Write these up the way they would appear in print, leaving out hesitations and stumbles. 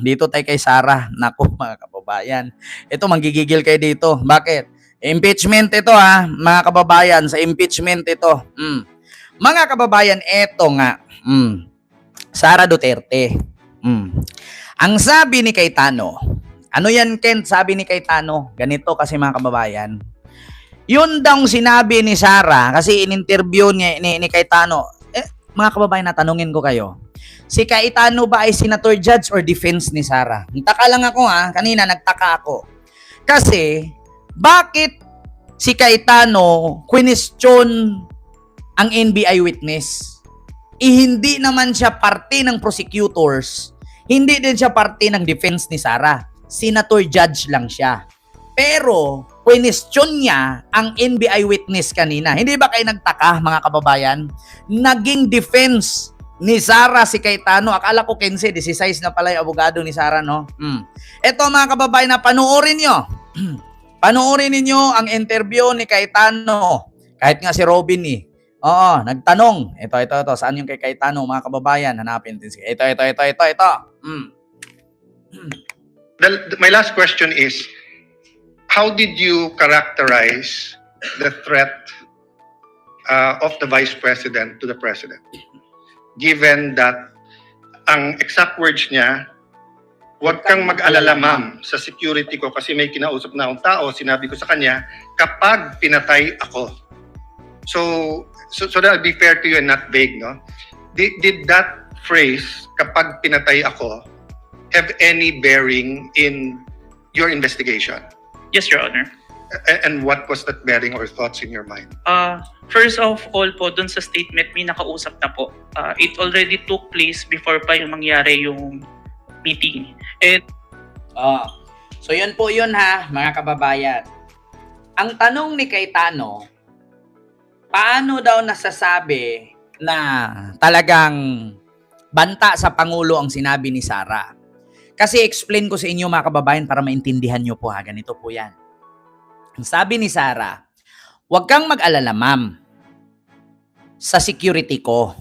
Dito tayo kay Sarah. Naku, mga kababayan. Ito, manggigigil kayo dito. Bakit? Impeachment ito mga kababayan. Sa impeachment ito. Mga kababayan, eto nga. Sara Duterte. Ang sabi ni Cayetano, ano yan, Kent? Sabi ni Cayetano, ganito kasi mga kababayan. Yun daw sinabi ni Sara, kasi in-interview ni Cayetano. Mga kababayan, natanungin ko kayo. Si Cayetano ba ay senator judge or defense ni Sara? Nagtaka lang ako kanina nagtaka ako. Kasi, bakit si Cayetano question ang NBI witness? Hindi naman siya parte ng prosecutors, hindi din siya parte ng defense ni Sara. Senator judge lang siya. Pero, question niya ang NBI witness kanina. Hindi ba kayo nagtaka, mga kababayan? Naging defense ni Sara si Cayetano. Akala ko 15, 16 na pala yung abogado ni Sara, no? Ito, mga kababayan, na panoorin nyo. Panoorin ninyo ang interview ni Cayetano. Kahit nga si Robin Oo, nagtanong. Ito. Saan yung kay Cayetano, mga kababayan? Hanapin din. Ito. My last question is, how did you characterize the threat of the Vice President to the President? Given that ang exact words niya, huwag kang mag-alala ma'am sa security ko kasi may kinausap na akong tao, sinabi ko sa kanya, kapag pinatay ako. So that would be fair to you and not vague, no? Did that phrase, kapag pinatay ako, have any bearing in your investigation? Yes, Your Honor. And what was that bearing or thoughts in your mind? First of all po, dun sa statement, may nakausap na po. It already took place before pa yung mangyari yung meeting. And so yun po yun mga kababayan. Ang tanong ni Cayetano, paano daw nasasabi na talagang banta sa Pangulo ang sinabi ni Sara? Kasi explain ko sa inyo, mga kababayan, para maintindihan nyo po ganito po yan. Ang sabi ni Sara, huwag kang mag-alala ma'am sa security ko.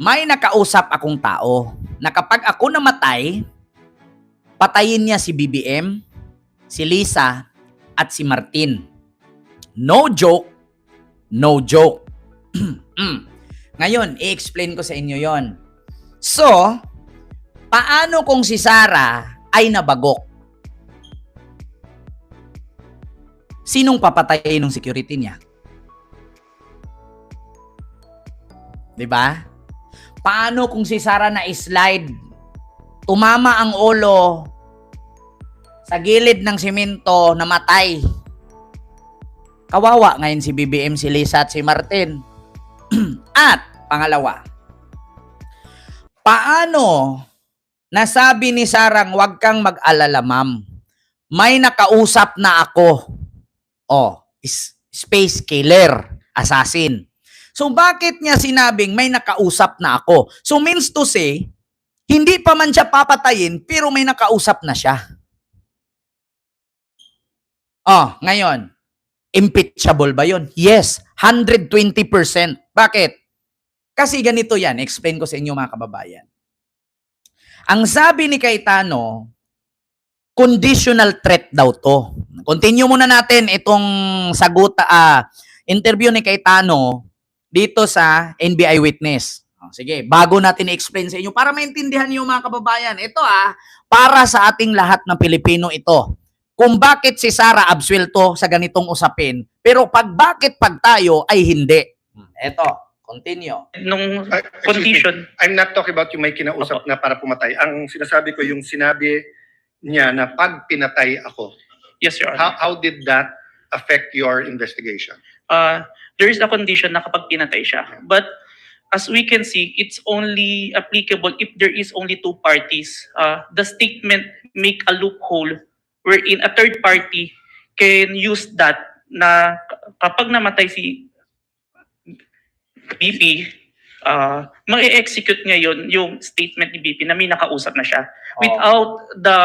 May nakausap akong tao na kapag ako namatay, patayin niya si BBM, si Lisa, at si Martin. No joke. No joke. Ngayon, i-explain ko sa inyo yon. So, paano kung si Sara ay nabagok? Sinong papatayin ng security niya? 'Di ba? Paano kung si Sara na slide, tumama ang ulo sa gilid ng simento, namatay? Kawawa ngayon si BBM, si Lisa at si Martin. At pangalawa, paano nasabi ni Sarang wag kang mag-alala ma'am, may nakausap na ako? Space killer, assassin. So bakit niya sinabing may nakausap na ako? So means to say, hindi pa man siya papatayin pero may nakausap na siya. Ngayon, impeachable ba yun? Yes, 120%. Bakit? Kasi ganito yan, explain ko sa inyo, mga kababayan. Ang sabi ni Cayetano, conditional threat daw to. Continue muna natin itong interview ni Cayetano dito sa NBI witness. Sige, bago natin i-explain sa inyo para maintindihan niyo, mga kababayan. Ito para sa ating lahat ng Pilipino ito. Kung bakit si Sara absuelto sa ganitong usapin, pero bakit tayo ay hindi. Ito, continue. nung condition, I'm not talking about yung may kinausap na para pumatay. Ang sinasabi ko yung sinabi niya na pag pinatay ako. yes, Your Honor. How did that affect your investigation? There is a condition na kapag pinatay siya. But as we can see, it's only applicable if there is only two parties. The statement make a loophole wherein a third party can use that na kapag namatay si BP, ma-execute ngayon yung statement ni BP na may nakausap na siya without the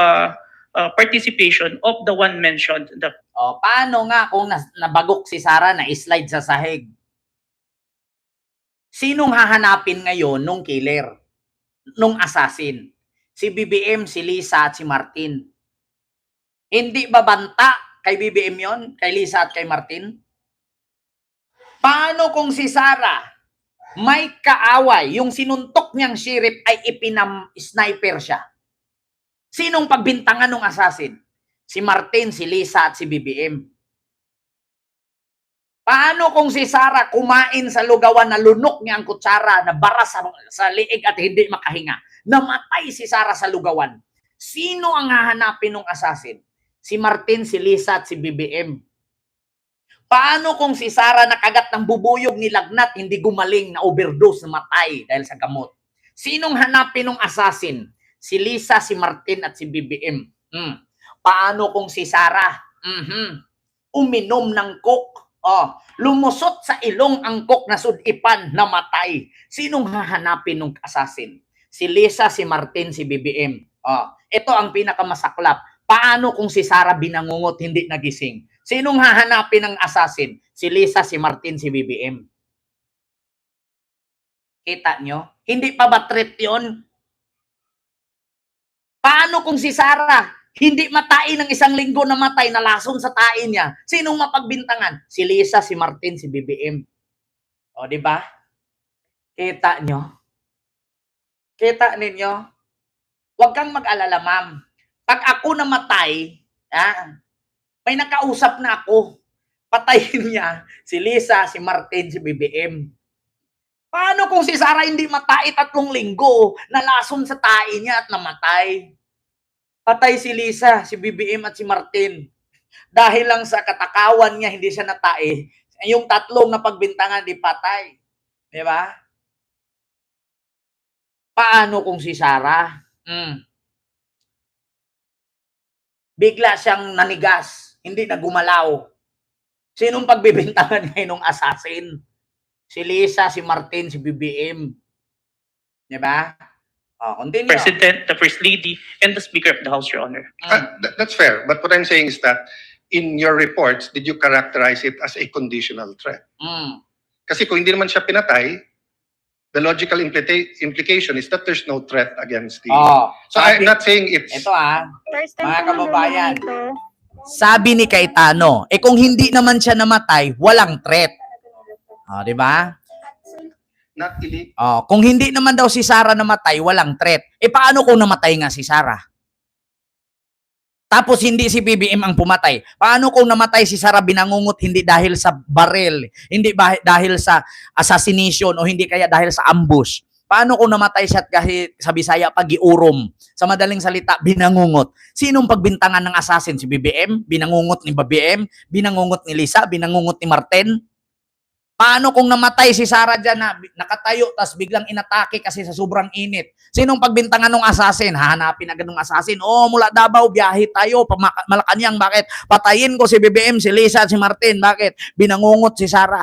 participation of the one mentioned. Paano nga kung nabagok si Sara na slide sa sahig? Sinong hahanapin ngayon nung killer? Nung assassin? Si BBM, si Lisa at si Martin. Hindi ba banta kay BBM yon, kay Lisa at kay Martin? Paano kung si Sara may kaaway, yung sinuntok niyang sheriff ay ipinam-sniper siya? Sinong pagbintangan ng assassin? Si Martin, si Lisa at si BBM. Paano kung si Sara kumain sa lugawan na lunok niya ang kutsara, na bara sa liig at hindi makahinga? Namatay si Sara sa lugawan. Sino ang hahanapin ng assassin? Si Martin, si Lisa at si BBM. Paano kung si Sara nakagat ng bubuyog ni Lagnat, hindi gumaling, na overdose, namatay dahil sa gamot? Sinong hanapin ng assassin? Si Lisa, si Martin at si BBM. Paano kung si Sara uminom ng coke? Lumusot sa ilong ang coke na sudipan, namatay. Sinong hahanapin ng assassin? Si Lisa, si Martin, si BBM. Ito ang pinakamasaklap. Paano kung si Sara binangungot, hindi nagising? Sinong hahanapin ng assassin? Si Lisa, si Martin, si BBM. Kita nyo? Hindi pa ba threat yun? Paano kung si Sara hindi matain ng 1 linggo na matay, na lason sa tain niya? Sinong mapagbintangan? Si Lisa, si Martin, si BBM. O, di ba? Kita nyo? Kita ninyo? Huwag kang mag-alala, ma'am. Pag ako namatay, may nakausap na ako. Patayin niya si Lisa, si Martin, si BBM. Paano kung si Sara hindi matai 3 linggo, nalason sa tae niya at namatay? Patay si Lisa, si BBM at si Martin. Dahil lang sa katakawan niya, hindi siya natai. Yung 3 na pagbintangan, di patay. Di ba? Paano kung si Sara? Bigla siyang nanigas, hindi na gumalaw. Sinong pagbibintangan ngayon ng assassin? Si Lisa, si Martin, si BBM. Di ba? Continue. President, the First Lady, and the Speaker of the House, Your Honor. That's fair. But what I'm saying is that in your reports, did you characterize it as a conditional threat? Kasi kung hindi naman siya pinatay, the logical implication is that there's no threat against the... So I'm not saying it's... Ito mga kababayan. Sabi ni Cayetano, kung hindi naman siya namatay, walang threat. Di ba? Not illegal. Kung hindi naman daw si Sara namatay, walang threat. Paano kung namatay nga si Sara? Tapos hindi si BBM ang pumatay. Paano kung namatay si Sara binangungot, hindi dahil sa baril, hindi dahil sa assassination, o hindi kaya dahil sa ambush? Paano kung namatay siya at kahit sa Bisaya pagiurom? Sa madaling salita, binangungot. Sinong pagbintangan ng assassin? Si BBM? Binangungot ni BBM? Binangungot ni Lisa? Binangungot ni Martin? Paano kung namatay si Sara dyan na nakatayo tas biglang inatake kasi sa sobrang init? Sinong pagbintangan ng assassin? Hahanapin agad ng assassin. Mula Davao, biyahe tayo, Malacanang. Bakit? Patayin ko si BBM, si Lisa, si Martin. Bakit? Binangungot si Sara.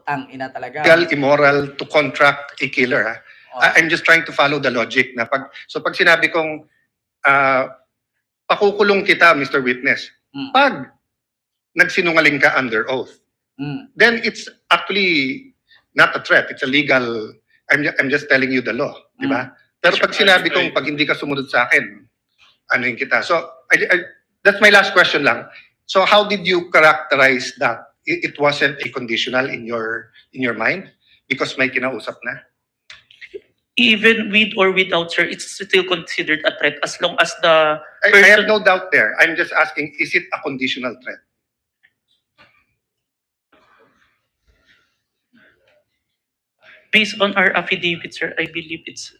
Tang ina talaga. Legal, immoral to contract a killer. I'm just trying to follow the logic. Pag sinabi kong pakukulong kita, Mr. Witness, pag nagsinungaling ka under oath, then it's actually not a threat. It's a legal... I'm just telling you the law. Di ba? Pero pag sinabi kong pag hindi ka sumunod sa akin, anuhin kita. So, that's my last question lang. So, how did you characterize that? It wasn't a conditional in your mind? Because may kinausap na? Even with or without, sir, it's still considered a threat as long as the I person... have no doubt there. I'm just asking, is it a conditional threat? Based on our affidavit, sir, I believe it's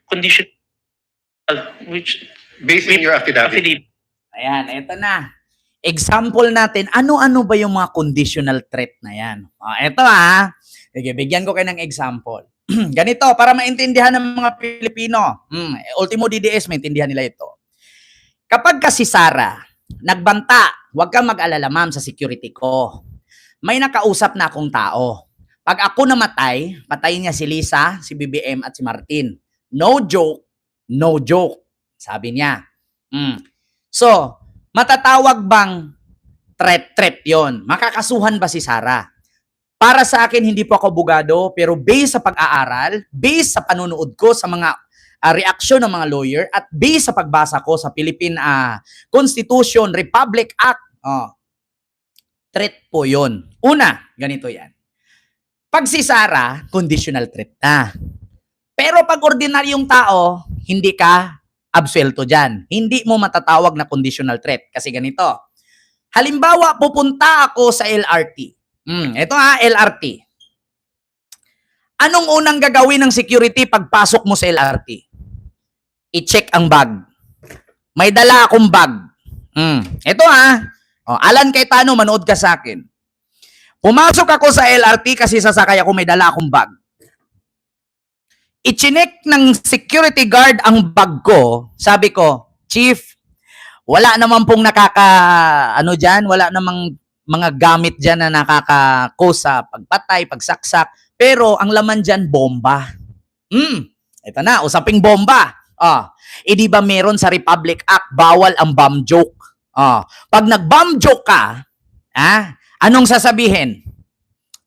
conditional, which... Based on your affidavit? Ayan, eto na. Example natin, ano-ano ba yung mga conditional threat na yan? Eto Sige, bigyan ko kayo ng example. Ganito, para maintindihan ng mga Pilipino. Ultimo DDS, maintindihan nila ito. Kapag kasi Sara, nagbanta, huwag kang mag-alala ma'am sa security ko. May nakausap na akong tao. Pag ako namatay, patayin niya si Lisa, si BBM at si Martin. No joke, no joke. Sabi niya. So, matatawag bang threat yon? Makakasuhan ba si Sara? Para sa akin, hindi po ako abogado, pero based sa pag-aaral, based sa panunood ko sa mga reaksyon ng mga lawyer, at based sa pagbasa ko sa Philippine Constitution, Republic Act, threat po yun. Una, ganito yan. Pag si Sara, conditional threat na. Pero pag ordinaryong tao, hindi ka absuelto dyan. Hindi mo matatawag na conditional threat. Kasi ganito. Halimbawa, pupunta ako sa LRT. Ito LRT. Anong unang gagawin ng security pagpasok mo sa LRT? I-check ang bag. May dala akong bag. Ito Alan Cayetano, manood ka sa akin. Pumasok ako sa LRT kasi sasakay ako, may dala akong bag. I-chinek ng security guard ang bag ko. Sabi ko, Chief, wala naman pong wala namang mga gamit dyan na nakaka-cause sa pagpatay, pagsaksak. Pero ang laman dyan, bomba. Ito na, usaping bomba. Di ba meron sa Republic Act, bawal ang bomb joke. Pag nag-bomb joke ka, anong sasabihin?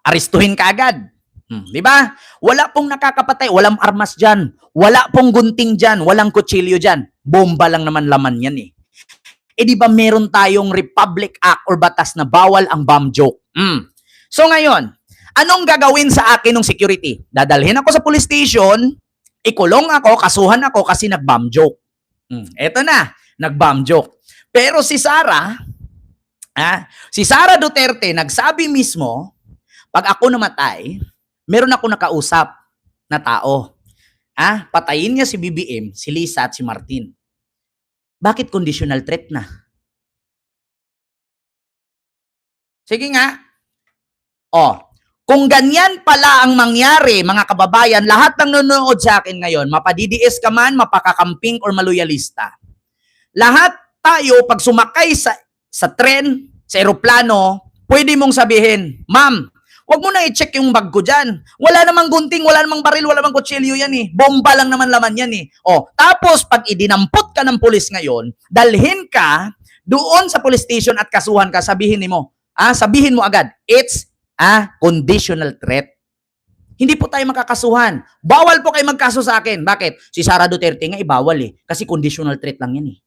Aristuhin ka agad. Di ba? Wala pong nakakapatay, walang armas dyan, wala pong gunting dyan, walang kutsilyo dyan. Bomba lang naman laman yan eh. Di ba meron tayong Republic Act or batas na bawal ang bomb joke? So ngayon, anong gagawin sa akin ng security? Dadalhin ako sa police station, ikulong ako, kasuhan ako kasi nag-bomb joke. Eto na, nag-bomb joke. Pero si Sara Duterte, nagsabi mismo, pag ako namatay, meron ako nakausap na tao. Patayin niya si BBM, si Lisa at si Martin. Bakit conditional threat na? Sige nga. Kung ganyan pala ang mangyari, mga kababayan, lahat ng nanonood sa akin ngayon, mapadidies ka man, mapakakamping, or maluyalista. Lahat tayo, pag sumakay sa tren, sa eroplano, pwede mong sabihin, Ma'am, wag mo na i-check yung bag ko dyan. Wala namang gunting, wala namang baril, wala namang kutsilyo yan eh. Bomba lang naman laman yan eh. Tapos pag idinampot ka ng pulis ngayon, dalhin ka doon sa police station at kasuhan ka, sabihin mo agad, it's a conditional threat. Hindi po tayo makakasuhan. Bawal po kayo magkaso sa akin. Bakit? Si Sara Duterte nga ibawal eh. Kasi conditional threat lang yan eh.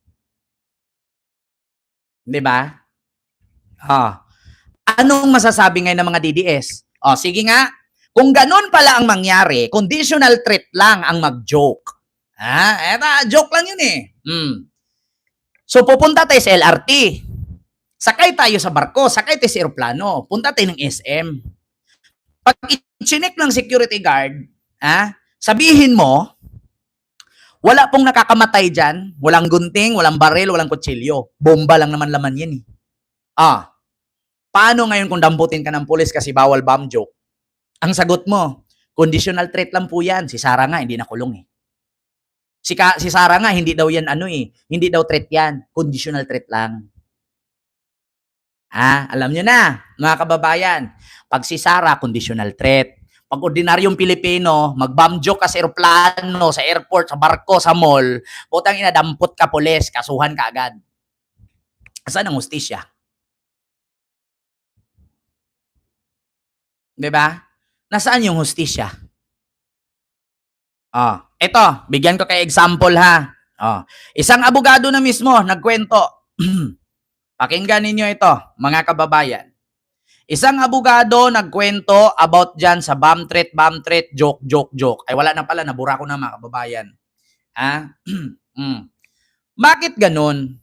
Diba? Anong masasabi ngayon ng mga DDS? Sige nga. Kung ganun pala ang mangyari, conditional threat lang ang mag-joke. Joke lang yun eh. So, pupunta tayo sa LRT. Sakay tayo sa barko, sakay tayo sa aeroplano. Punta tayo ng SM. Pag i-chinek ng security guard, sabihin mo, wala pong nakakamatay dyan, walang gunting, walang baril, walang kutsilyo. Bomba lang naman laman yan eh. Paano ngayon kung damputin ka ng pulis kasi bawal bomb joke? Ang sagot mo, conditional threat lang po yan. Si Sara nga, hindi nakulong eh. Si Sara nga, hindi daw yan hindi daw threat yan. Conditional threat lang. Alam nyo na, mga kababayan, pag si Sara, conditional threat. Pag ordinaryong Pilipino, mag-bomb joke ka sa aeroplano, sa airport, sa barko, sa mall, putang ina, dampot ka pulis, kasuhan ka agad. Saan ang hustisya? Diba? Nasaan yung hustisya? Ito, bigyan ko kayo example ha. Isang abogado na mismo, nagkwento. Pakinggan ninyo ito, mga kababayan. Isang abogado nagkwento about dyan sa bomb threat, joke. Ay wala na pala, nabura ko na mga kababayan. Bakit ganun?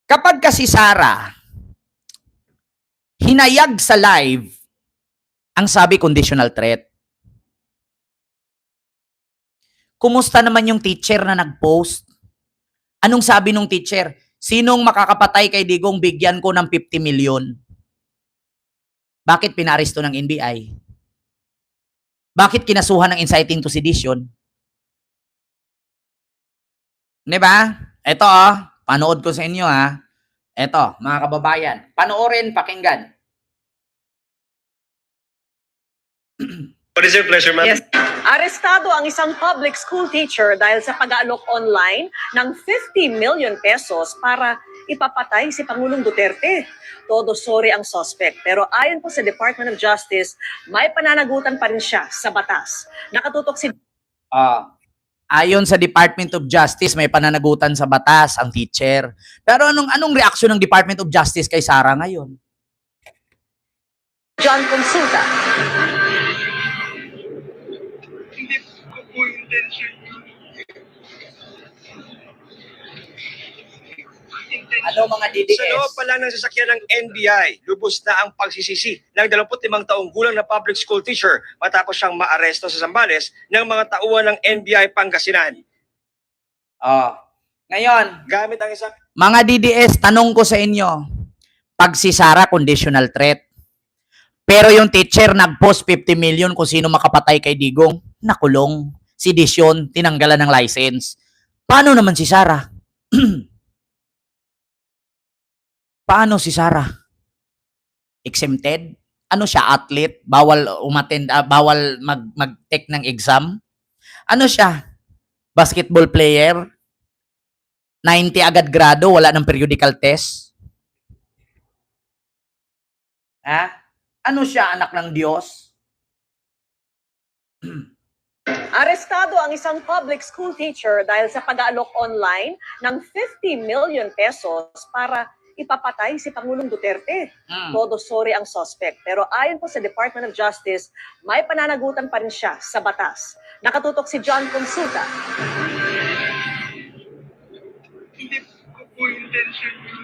Kapag kasi Sara, hinayag sa live, ang sabi conditional threat. Kumusta naman yung teacher na nag-post? Anong sabi nung teacher? Sinong makakapatay kay Digong bigyan ko ng 50 million? Bakit pinaresto ng NBI? Bakit kinasuhan ng inciting to sedition? Diba? Ito panood ko sa inyo Ito, mga kababayan. Panoorin, pakinggan. What is your pleasure, ma'am? Yes. Arestado ang isang public school teacher dahil sa pag-aalok online ng 50 million pesos para ipapatay si Pangulong Duterte. Todo sorry ang suspect. Pero ayon po sa Department of Justice, may pananagutan pa rin siya sa batas. Nakatutok si Ayon sa Department of Justice, may pananagutan sa batas ang teacher. Pero anong reaksyon ng Department of Justice kay Sara ngayon? John Consulta. Hindi ko po intention yun. Ano mga DDS? Sa loob pa lang ng sasakyan ng NBI, lubos na ang pagsisisi ng 25 taong gulang na public school teacher matapos siyang maaresto sa Zambales ng mga tauhan ng NBI Pangasinan. Ngayon, Gamit ang isang mga DDS, tanong ko sa inyo, pag si Sara conditional threat, pero yung teacher nag-post 50 million kung sino makapatay kay Digong, nakulong. Si Disyon, tinanggalan ng license. Paano naman si Sara? Paano si Sara? Exempted? Ano siya, athlete? Bawal umattend, bawal mag-take ng exam? Ano siya? Basketball player? 90 agad grado, wala ng periodical test? Ha? Ano siya, anak ng Diyos? Arestado ang isang public school teacher dahil sa pag-aalok online ng 50 million pesos para ipapatay si Pangulong Duterte. Todo sorry ang suspect. Pero ayon po sa Department of Justice, may pananagutan pa rin siya sa batas. Nakatutok si John Consulta. Hindi ko po intention yun.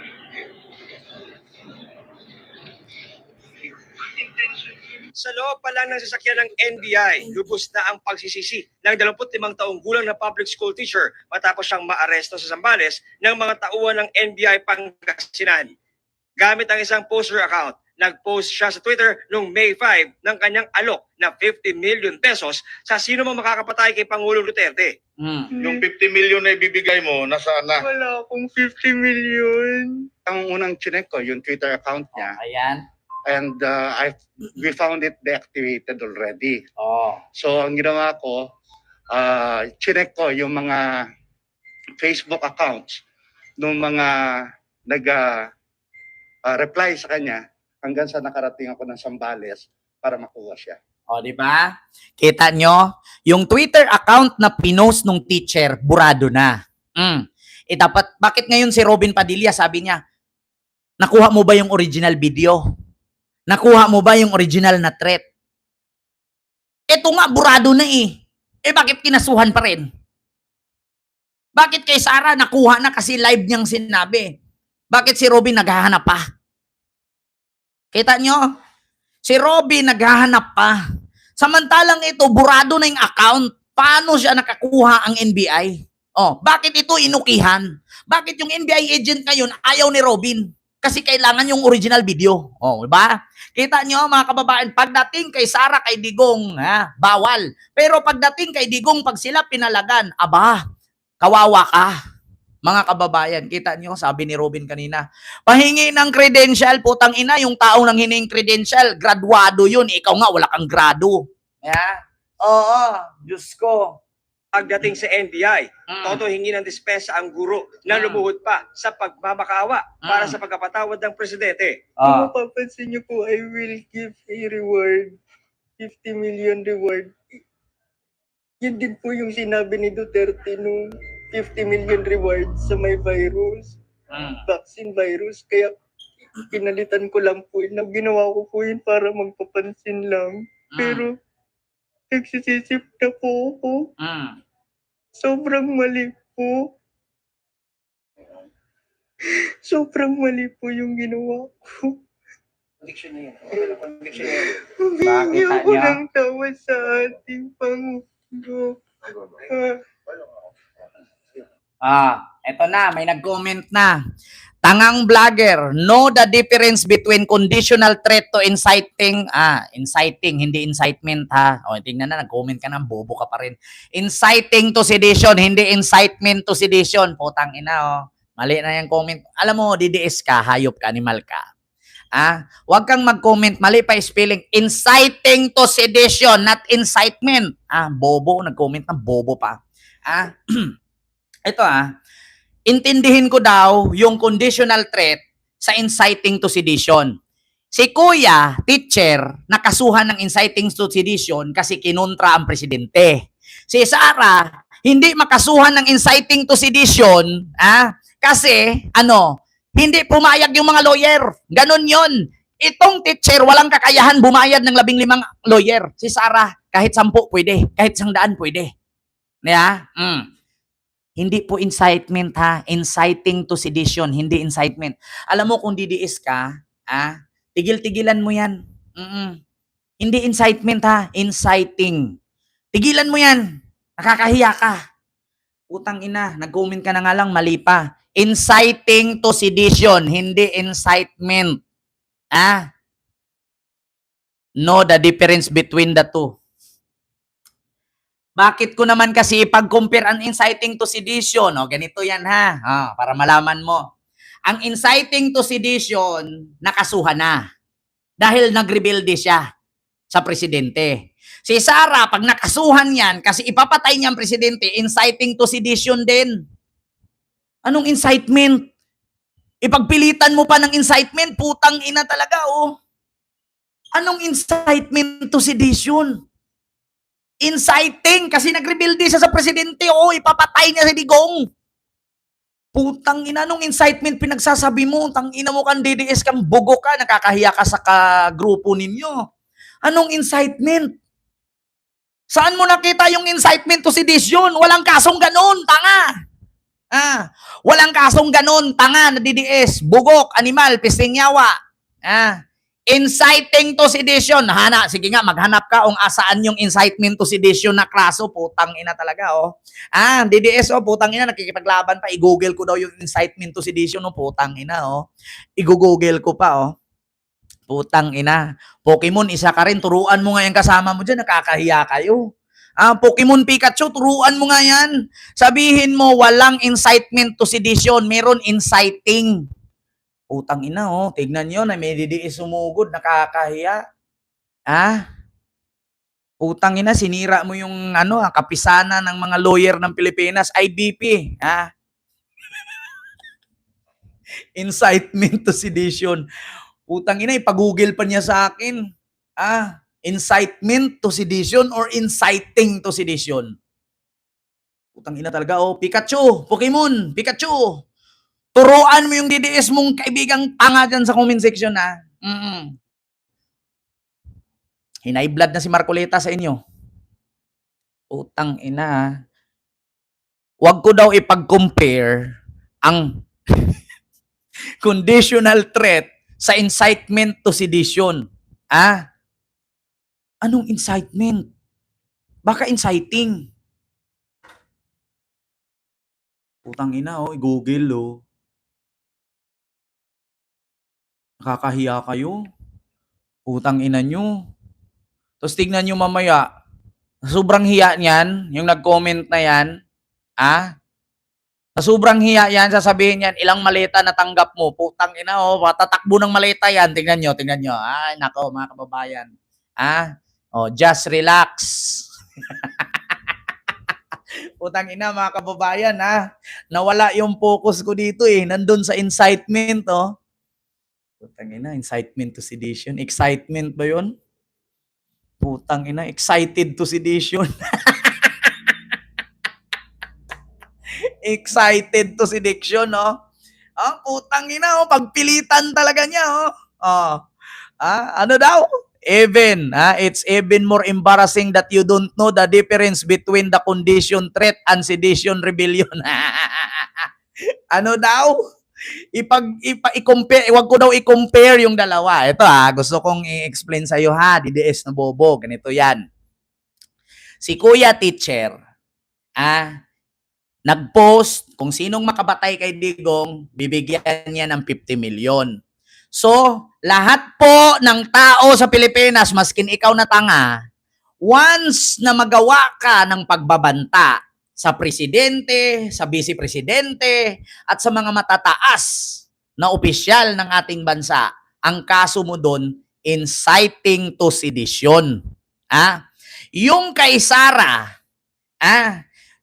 Sa loob pa lang ng sasakyan ng NBI, lubos na ang pagsisisi ng 25 taong gulang na public school teacher matapos siyang maaresto sa Zambales ng mga tauhan ng NBI Pangasinan. Gamit ang isang poster account, nag-post siya sa Twitter noong May 5 ng kanyang alok na 50 million pesos sa sino mang makakapatay kay Pangulong Duterte. Yung 50 million na ibibigay mo, nasaan na? Wala akong 50 million. Ang unang chinek ko, yung Twitter account niya, Ayan. and we found it deactivated already. Oh. So, ang ginawa ko, chinek ko yung mga Facebook accounts ng mga nag-reply sa kanya hanggang sa nakarating ako ng Zambales para makuha siya. O, di ba? Kita nyo? Yung Twitter account na pinost nung teacher, burado na. Dapat, bakit ngayon si Robin Padilla, sabi niya, nakuha mo ba yung original video? Nakuha mo ba yung original na threat? Ito nga, burado na eh. Bakit kinasuhan pa rin? Bakit kay Sara nakuha na kasi live niyang sinabi? Bakit si Robin naghahanap pa? Kita nyo? Si Robin naghahanap pa. Samantalang ito, burado na yung account. Paano siya nakakuha ang NBI? Bakit ito inukihan? Bakit yung NBI agent ngayon ayaw ni Robin? Kasi kailangan yung original video. Diba? Kita nyo mga kababayan, pagdating kay Sara, kay Digong, bawal. Pero pagdating kay Digong, pag sila pinalagan, kawawa ka. Mga kababayan, kita nyo, sabi ni Robin kanina, pahingi ng credential, putang ina, yung taong nang hining credential, graduado yun. Ikaw nga, wala kang grado. Oo, Diyos ko. Pagdating sa NBI, todo hingi ng dispensa ang guro na lumuhod pa sa pagmamakaawa para sa pagkapatawad ng presidente. Kung mapapansin niyo po, I will give a reward. 50 million reward. Yun din po yung sinabi ni Duterte nung 50 million reward sa may virus. Vaccine virus. Kaya pinalitan ko lang po. Ginawa ko po yun para magpapansin lang. Pero nagsisisip na po ako. Sobrang mali po. Sobrang mali po yung ginawa ko. Humingi ako ng tawa sa ating Pangulo. Eto na, may nag-comment na. Tangang vlogger, know the difference between conditional threat to inciting, inciting, hindi incitement ha. Tingnan na, nag-comment ka na, bobo ka pa rin. Inciting to sedition, hindi incitement to sedition. Putang ina, mali na yung comment. Alam mo, DDS ka, hayop ka, animal ka. Huwag kang mag-comment, mali pa spelling. Inciting to sedition, not incitement. Bobo, nag-comment ng bobo pa. Ito intindihin ko daw yung conditional threat sa inciting to sedition. Si Kuya, teacher, nakasuhan ng inciting to sedition kasi kinontra ang presidente. Si Sara, hindi makasuhan ng inciting to sedition kasi hindi pumayag yung mga lawyer. Ganon yon. Itong teacher, walang kakayahan bumayad ng 15 lawyer. Si Sara, kahit 10 pwede, kahit 100 pwede. Yeah? Hindi po incitement inciting to sedition, hindi incitement. Alam mo kung DDS ka, tigil-tigilan mo yan. Hindi incitement inciting. Tigilan mo yan. Nakakahiya ka. Utang ina, nag-comment ka na nga lang, mali pa. Inciting to sedition, hindi incitement. Know the difference between the two. Bakit ko naman kasi ipag-compare ang inciting to sedition? Ganito yan para malaman mo. Ang inciting to sedition, nakasuhan na. Dahil nagrebelde siya sa presidente. Si Sara, pag nakasuhan yan, kasi ipapatay niya ang presidente, inciting to sedition din. Anong incitement? Ipagpilitan mo pa ng incitement, putang ina talaga, Anong incitement to sedition? Inciting, kasi nagrebelde siya sa presidente, ipapatay niya si Digong. Putang ina, anong incitement pinagsasabi mo? Tang ina mo kang DDS kang bugo ka, nakakahiya ka sa grupo ninyo. Anong incitement? Saan mo nakita yung incitement to sedition? Walang kasong ganon, tanga. Walang kasong ganon, tanga na DDS, bugok, animal, pistingyawa. Inciting to sedition. Sige nga, maghanap ka kung asaan yung incitement to sedition na klaso. Putang ina talaga, DDS, putang ina, nakikipaglaban pa. I-google ko daw yung incitement to sedition, putang ina, I-google ko pa, Putang ina. Pokemon, isa ka rin. Turuan mo nga yung kasama mo dyan. Nakakahiya kayo. Pokemon Pikachu, turuan mo nga yan. Sabihin mo, walang incitement to sedition. Meron inciting. Putang ina, tignan nyo na may DDS sumugod. Nakakahiya. Putang ina, sinira mo yung kapisana ng mga lawyer ng Pilipinas, IBP. Incitement to sedition. Putang ina, ipag-google pa niya sa akin. Incitement to sedition or inciting to sedition. Putang ina talaga, Pikachu, Pokemon, Pikachu. Turuan mo yung DDS mong kaibigang tanga dyan sa comment section, Hinay-blood na si Marcoleta sa inyo. Putang ina, Huwag ko daw ipag-compare ang conditional threat sa incitement to sedition. Anong incitement? Baka inciting. Putang ina, i-google, Nakakahiya kayo. Putang ina nyo. Tapos tignan nyo mamaya, sobrang hiya niyan, yung nag-comment na yan, sa sobrang hiya yan, sasabihin yan, ilang maleta na tanggap mo. Putang ina, tatakbo ng maleta yan. Tingnan nyo. Ay, nako, mga kababayan. Just relax. Putang ina, mga kababayan, nawala yung focus ko dito, nandun sa incitement, Putang ina, incitement to sedition. Excitement ba yun? Putang ina, excited to sedition. Excited to sedition, putang ina, pagpilitan talaga niya, ano daw? Even, it's even more embarrassing that you don't know the difference between the condition threat and sedition rebellion. Ano daw? I-compare, wag ko daw i-compare yung dalawa. Ito gusto kong i-explain sa iyo DDS na bobo, ganito yan. Si Kuya Teacher, nag-post kung sinong makabatay kay Digong, bibigyan niya ng 50 million. So, lahat po ng tao sa Pilipinas, maskin ikaw na tanga, once na magawa ka ng pagbabanta sa presidente, sa vice-presidente, at sa mga matataas na opisyal ng ating bansa, ang kaso mo doon, inciting to sedition. Yung kay Sara,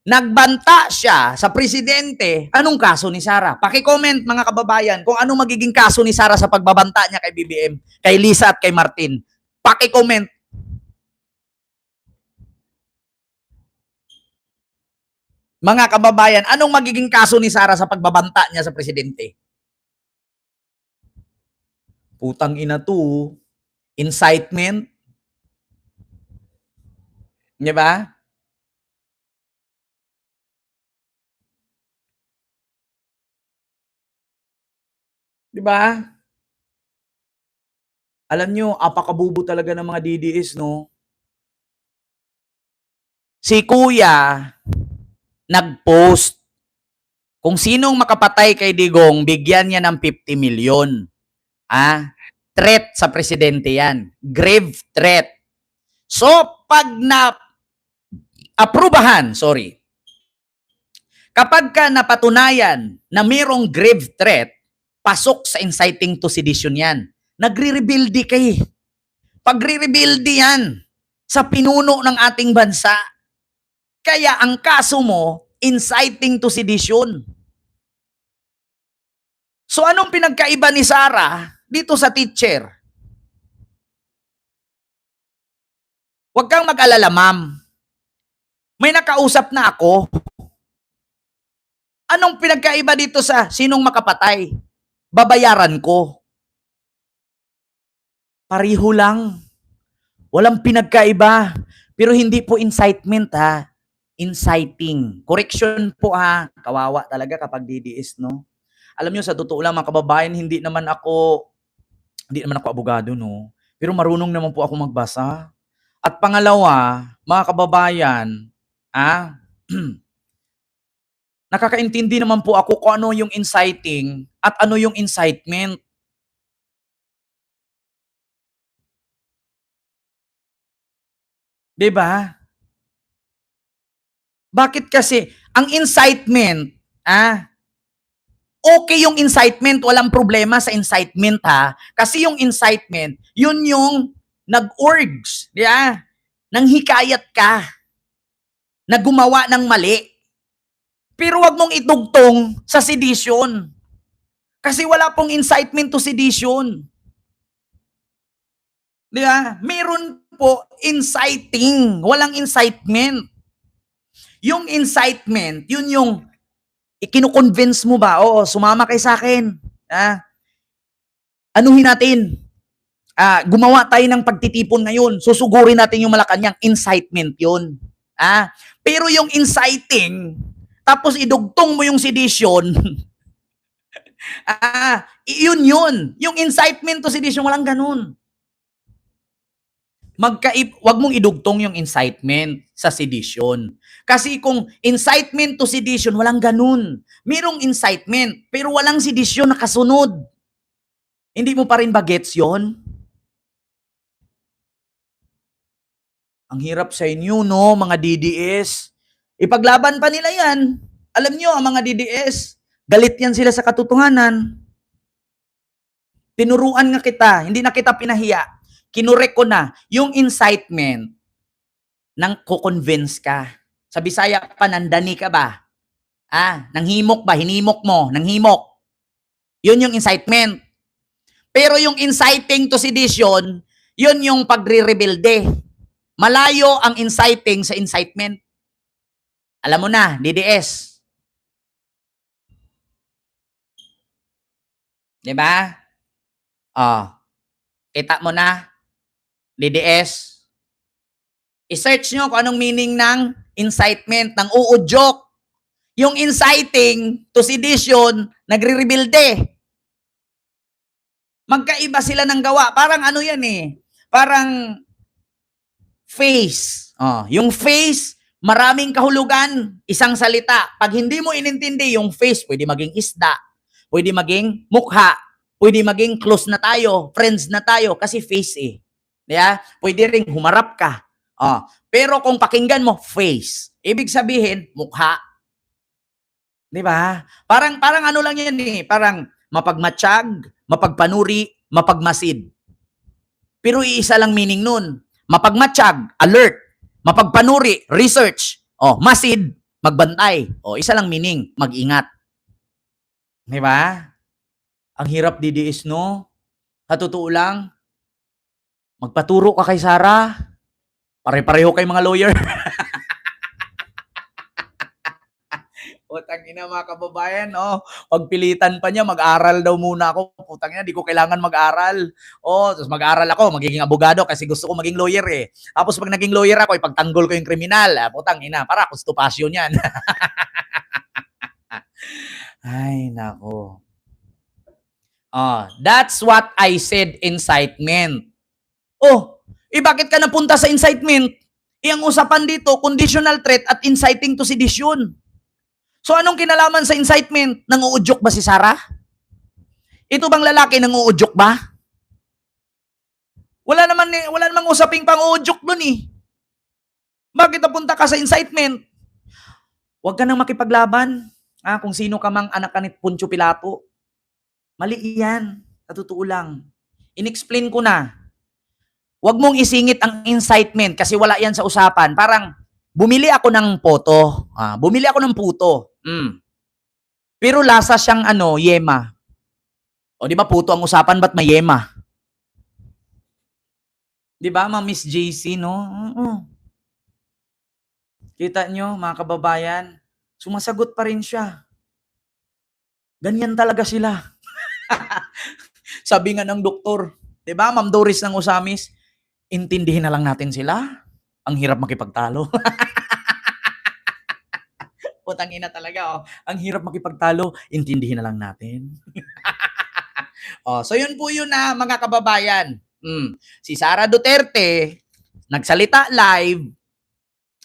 nagbanta siya sa presidente, anong kaso ni Sara? Paki-comment mga kababayan kung ano magiging kaso ni Sara sa pagbabanta niya kay BBM, kay Lisa at kay Martin. Paki-comment. Mga kababayan, anong magiging kaso ni Sara sa pagbabanta niya sa presidente? Putang ina to. Incitement. Di ba? Di ba? Alam nyo, apakabubo talaga ng mga DDS, no? Si Kuya, nag-post. Kung sinong makapatay kay Digong, bigyan niya ng 50 million. Threat sa presidente yan. Grave threat. So, pag kapag ka napatunayan na mayroong grave threat, pasok sa inciting to sedition yan. Nagre-rebuildi kayo. Pagre-rebuildi yan sa pinuno ng ating bansa. Kaya ang kaso mo, inciting to sedition. So anong pinagkaiba ni Sara dito sa teacher? Huwag kang mag-alala, ma'am. May nakausap na ako. Anong pinagkaiba dito sa sinong makapatay? Babayaran ko. Pareho lang. Walang pinagkaiba. Pero hindi po incitement, ha. Inciting. Correction po, ha. Kawawa talaga kapag DDS, no? Alam nyo, sa totoo lang, mga kababayan, hindi naman ako abogado, no? Pero marunong naman po ako magbasa. At pangalawa, mga kababayan, nakakaintindi naman po ako kung ano yung inciting at ano yung incitement. Diba? Bakit kasi ang incitement, okay yung incitement, walang problema sa incitement, ha? Kasi yung incitement, yun yung nag-urge, nang hikayat ka na gumawa ng mali. Pero wag mong idugtong sa sedition. Kasi wala pong incitement to sedition. Meron po inciting, walang incitement. Yung incitement, yun yung ikinu-convince mo ba? Oo, sumama kayo sa akin. Anuhin natin. Gumawa tayo ng pagtitipon ngayon. Susugurin natin yung Malacanang. Incitement yun. Pero yung inciting, tapos idugtong mo yung sedition, yun. Yung incitement to sedition, walang ganun. Wag mong idugtong yung incitement sa sedition. Kasi kung incitement to sedition, walang ganun. Merong incitement, pero walang sedition na kasunod. Hindi mo pa rin ba gets yun? Ang hirap sa inyo, no, mga DDS. Ipaglaban pa nila yan. Alam nyo, ang mga DDS, galit yan sila sa katotohanan. Tinuruan nga kita, hindi na kita pinahiya. Kinurek ko na, yung incitement, nang kukonvince ka. Sa Bisaya pa, nandani ka ba? Nanghimok ba? Hinimok mo, nanghimok. Yun yung incitement. Pero yung inciting to sedition, yun yung pagre-rebelde. Malayo ang inciting sa incitement. Alam mo na, DDS. Diba? Kita mo na, DDS. I-search nyo kung anong meaning ng incitement, ng uudyok. Yung inciting to sedition, nagre-rebelde. Magkaiba sila ng gawa. Parang ano yan parang face. Yung face, maraming kahulugan, isang salita. Pag hindi mo inintindi yung face, pwede maging isda, pwede maging mukha, pwede maging close na tayo, friends na tayo, kasi face Pwede ring humarap ka. Pero kung pakinggan mo, face. Ibig sabihin, mukha. Di ba? Parang ano lang yan parang mapagmatsyag, mapagpanuri, mapagmasid. Pero iisa lang meaning nun. Mapagmatsyag, alert. Mapagpanuri, research. Masid, magbantay. O, isa lang meaning, mag-ingat. Di ba? Ang hirap didiis, no? Sa totoo lang, magpaturo ka kay Sarah. Pare-pareho kay mga lawyer. Putang ina mga kababayan, oh. Pagpilitan pa niya, mag-aral daw muna ako. Putang ina, di ko kailangan mag-aral. Oh, tapos mag-aral ako, magiging abogado kasi gusto ko maging lawyer eh. Tapos pag naging lawyer ako, ipagtanggol ko yung kriminal. Putang ina, para kustupasyon yan. Ay, nako. Oh, that's what I said, incitement. Oh, bakit ka napunta sa incitement? Ang usapan dito, conditional threat at inciting to sedition. So anong kinalaman sa incitement? Nanguudyok ba si Sarah? Ito bang lalaki nanguudyok ba? Wala namang usaping pang-uudyok dun eh. Bakit napunta ka sa incitement? Huwag ka nang makipaglaban. Kung sino ka mang anak ka ni Poncio Pilato. Mali yan. Sa totoo lang. In-explain ko na. Huwag mong isingit ang incitement kasi wala yan sa usapan. Parang, bumili ako ng poto. Bumili ako ng puto. Pero lasa siyang yema. O di ba puto ang usapan, ba't may yema? Di ba, Miss JC, no? Kita nyo, mga kababayan, sumasagot pa rin siya. Ganyan talaga sila. Sabi nga ng doktor, di ba, Ma'am Doris ng Usamis, intindihin na lang natin sila. Ang hirap makipagtalo. Putang ina talaga, oh. Ang hirap makipagtalo, intindihin na lang natin. So yun po yun na mga kababayan. Si Sara Duterte, nagsalita live,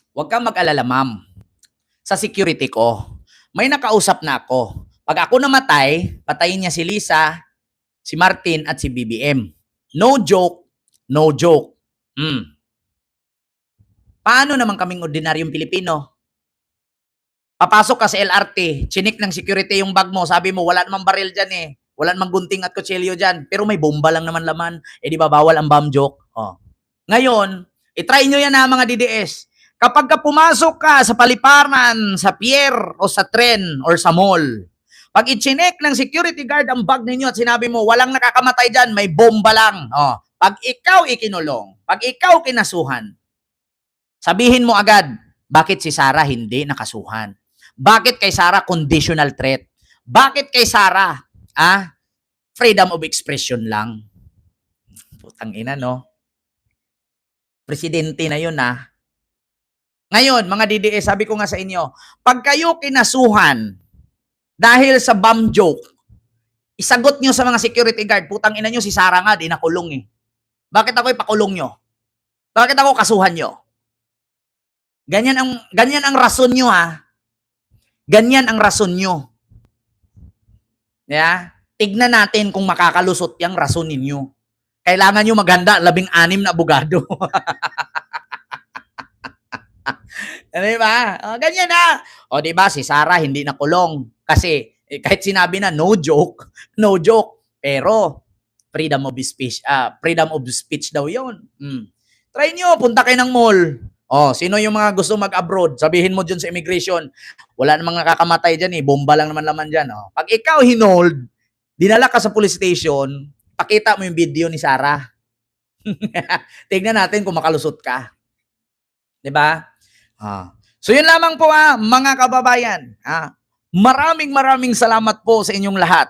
huwag kang mag-alala, ma'am. Sa security ko, may nakausap na ako. Pag ako namatay, patayin niya si Lisa, si Martin, at si BBM. No joke, no joke. Paano naman kaming ordinaryong Pilipino? Papasok ka sa LRT, chinik ng security yung bag mo, sabi mo, wala namang baril dyan eh. Wala namang gunting at kutsilyo dyan. Pero may bomba lang naman laman. Di ba bawal ang bomb joke? Ngayon, itry nyo yan mga DDS. Kapag ka pumasok ka sa paliparan, sa pier, o sa tren, or sa mall, pag i-chinek ng security guard ang bag ninyo at sinabi mo, walang nakakamatay dyan, may bomba lang. Pag ikaw ikinulong, pag ikaw kinasuhan, sabihin mo agad, bakit si Sarah hindi nakasuhan? Bakit kay Sarah conditional threat? Bakit kay Sarah, freedom of expression lang? Putang ina, no? Presidente na yun, Ngayon, mga DDS, sabi ko nga sa inyo, pag kayo kinasuhan dahil sa bomb joke, isagot nyo sa mga security guard, putang ina nyo, si Sarah nga, di nakulong eh. Bakit ako ipakulong nyo? Bakit ako kasuhan nyo? Ganyan ang rason nyo, Ganyan ang rason nyo. Yeah? Tignan natin kung makakalusot yung rason ninyo. Kailangan nyo maghanda, 16 na abogado. Diba? Ganyan na. Diba, si Sarah hindi nakulong. Kasi, kahit sinabi na, no joke. Pero, freedom of speech daw yun. Try nyo, punta kayo ng mall. Sino yung mga gusto mag-abroad? Sabihin mo dyan sa immigration, wala namang nakakamatay dyan eh, bomba lang naman laman dyan. Pag ikaw hinold, dinala ka sa police station, pakita mo yung video ni Sarah. Tignan natin kung makalusot ka. Diba? So yun lamang po mga kababayan. Maraming salamat po sa inyong lahat.